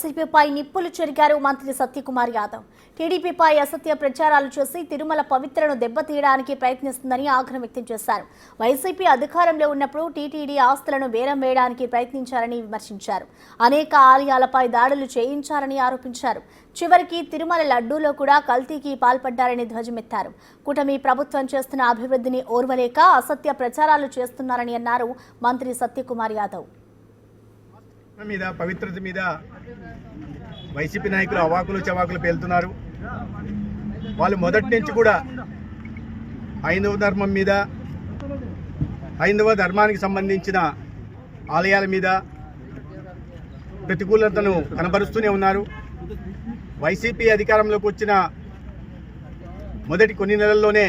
వైసీపీపై నిప్పులు చెరిగారు మంత్రి సత్యకుమార్ యాదవ్. టీడీపీపై అసత్య ప్రచారాలు చేసి తిరుమల పవిత్రను దెబ్బతీయడానికి ప్రయత్నిస్తుందని ఆగ్రహం వ్యక్తం చేశారు. వైసీపీ అధికారంలో ఉన్నప్పుడు టీటీడీ ఆస్తులను బేరం వేయడానికి ప్రయత్నించారని విమర్శించారు. అనేక ఆలయాలపై దాడులు చేయించారని ఆరోపించారు. చివరికి తిరుమల లడ్డూలో కూడా కల్తీకి పాల్పడ్డారని ధ్వజమెత్తారు. కూటమి ప్రభుత్వం చేస్తున్న అభివృద్ధిని ఓర్వలేక అసత్య ప్రచారాలు చేస్తున్నారని అన్నారు మంత్రి సత్యకుమార్ యాదవ్. మీద పవిత్రత మీద వైసీపీ నాయకులు అవాకులు చవాకులు పేలుతున్నారు. వాళ్ళు మొదటి నుంచి కూడా హైందవ ధర్మం మీద, హైందవ ధర్మానికి సంబంధించిన ఆలయాల మీద ప్రతికూలతను కనబరుస్తూనే ఉన్నారు. వైసీపీ అధికారంలోకి వచ్చిన మొదటి కొన్ని నెలల్లోనే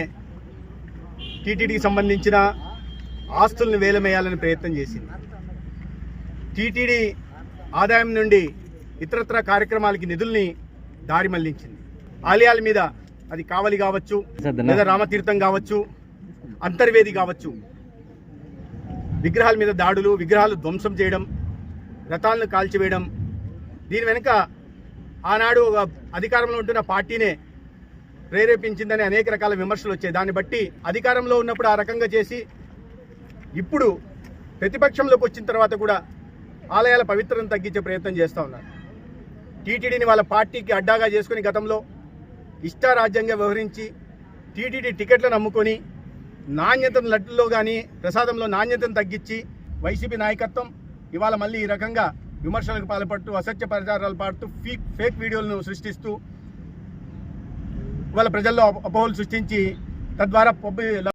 టీటీడీకి సంబంధించిన ఆస్తులను వేలమేయాలని ప్రయత్నం చేసింది. టీటీడీ ఆదాయం నుండి ఇతరత్ర కార్యక్రమాలకి నిధుల్ని దారి మళ్లించింది. ఆలయాల మీద, అది కావలి కావచ్చు, లేదా రామతీర్థం కావచ్చు, అంతర్వేది కావచ్చు, విగ్రహాల మీద దాడులు, విగ్రహాలు ధ్వంసం చేయడం, రథాలను కాల్చివేయడం, దీని వెనుక ఆనాడు అధికారంలో ఉంటున్న పార్టీనే ప్రేరేపించిందని అనేక రకాల విమర్శలు వచ్చాయి. దాన్ని బట్టి అధికారంలో ఉన్నప్పుడు ఆ రకంగా చేసి ఇప్పుడు ప్రతిపక్షంలోకి వచ్చిన తర్వాత కూడా ఆలయాల పవిత్రతను తగ్గించే ప్రయత్నం చేస్తూ ఉన్నారు. టీటీడీని వాళ్ళ పార్టీకి అడ్డాగా చేసుకుని గతంలో ఇష్టారాజ్యంగా వ్యవహరించి టీటీడీ టికెట్లను అమ్ముకొని నాణ్యతను లడ్డులో కానీ ప్రసాదంలో నాణ్యతను తగ్గించి వైసీపీ నాయకత్వం ఇవాళ మళ్ళీ ఈ రకంగా విమర్శలకు పాల్పడుతూ, అసత్య ప్రచారాలు పాడుతూ, ఫేక్ వీడియోలను సృష్టిస్తూ వాళ్ళ ప్రజల్లో అపోహలు సృష్టించి తద్వారా